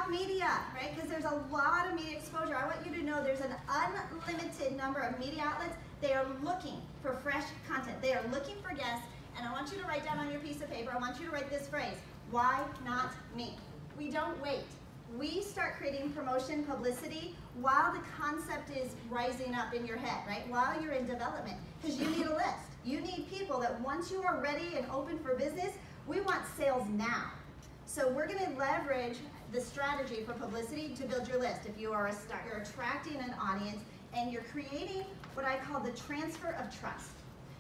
about media, right? Because there's a lot of media exposure. I want you to know there's an unlimited number of media outlets. They are looking for fresh content. They are looking for guests, and I want you to write down on your piece of paper, I want you to write this phrase, why not me? We don't wait. We start creating promotion, publicity, while the concept is rising up in your head, right? While you're in development, because you need a list. You need people that once you are ready and open for business, we want sales now. So we're going to leverage the strategy for publicity to build your list. If you are a star, you're attracting an audience, and you're creating what I call the transfer of trust.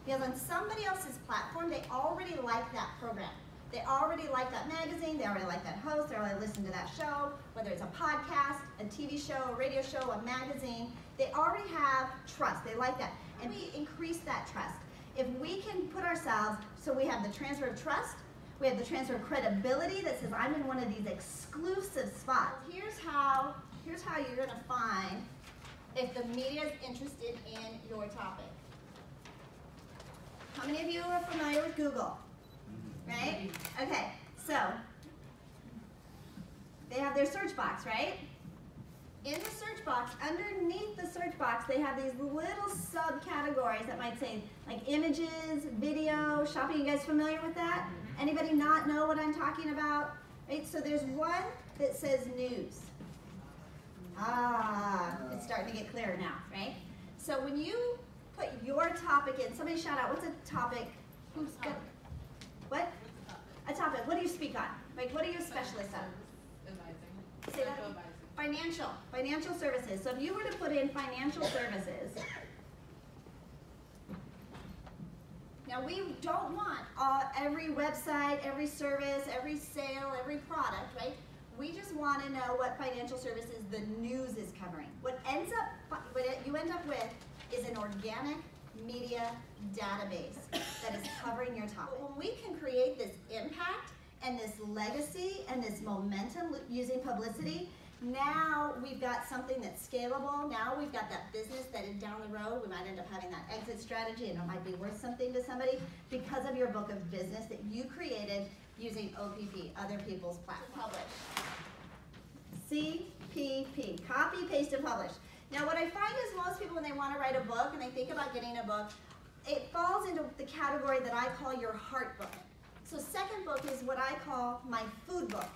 Because on somebody else's platform, they already like that program. They already like that magazine, they already like that host, they already listen to that show, whether it's a podcast, a TV show, a radio show, a magazine, they already have trust, they like that. And we increase that trust. If we can put ourselves, so we have the transfer of trust, we have the transfer of credibility that says I'm in one of these exclusive spots. Here's how you're gonna find if the media is interested in your topic. How many of you are familiar with Google? Right? Okay, so they have their search box, right? In the search box, underneath the search box, they have these little subcategories that might say like images, video, shopping. You guys familiar with that? Anybody not know what I'm talking about? Right? So there's one that says news. It's starting to get clearer now, right? So when you put your topic in, somebody shout out, what's a topic? Who's got? What? A topic. What do you speak on? Like, what are you a specialist on? Advising. Say that. Financial services. So if you were to put in financial services, now we don't want every website, every service, every sale, every product, right? We just want to know what financial services the news is covering. What you end up with is an organic media database that is covering your topic. When we can create this impact and this legacy and this momentum using publicity, now we've got something that's scalable. Now we've got that business that is down the road. We might end up having that exit strategy, and it might be worth something to somebody because of your book of business that you created using OPP, other people's platforms. CPP, copy, paste, and publish. Now what I find is most people when they want to write a book and they think about getting a book, it falls into the category that I call your heart book. So second book is what I call my food book.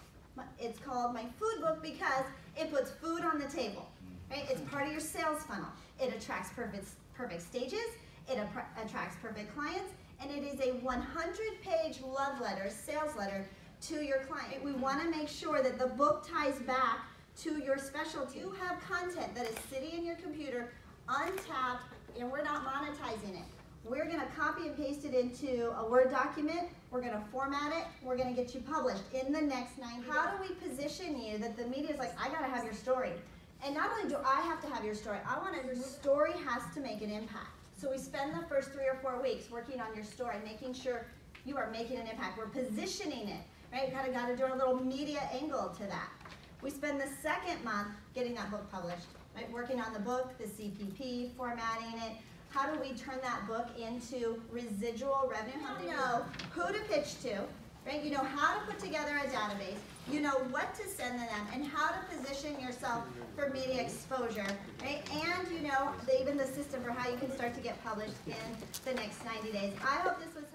It's called my food book because it puts food on the table. Right? It's part of your sales funnel. It attracts perfect stages, it attracts perfect clients, and it is a 100-page love letter, sales letter to your client. We want to make sure that the book ties back to your specialty. You have content that is sitting in your computer untapped, and we're not monetizing it. We're going to copy and paste it into a Word document. We're going to format it. We're going to get you published in the next 90 days. How do we position you that the media is like, I got to have your story? And not only do I have to have your story, I want your story has to make an impact. So we spend the first 3 or 4 weeks working on your story, making sure you are making an impact. We're positioning it, right? Kind of got to do a little media angle to that. We spend the second month getting that book published, right? Working on the book, the CPP, formatting it. How do we turn that book into residual revenue? How do you know who to pitch to, right? You know how to put together a database. You know what to send to them and how to position yourself for media exposure, right? And you know even the system for how you can start to get published in the next 90 days. I hope this was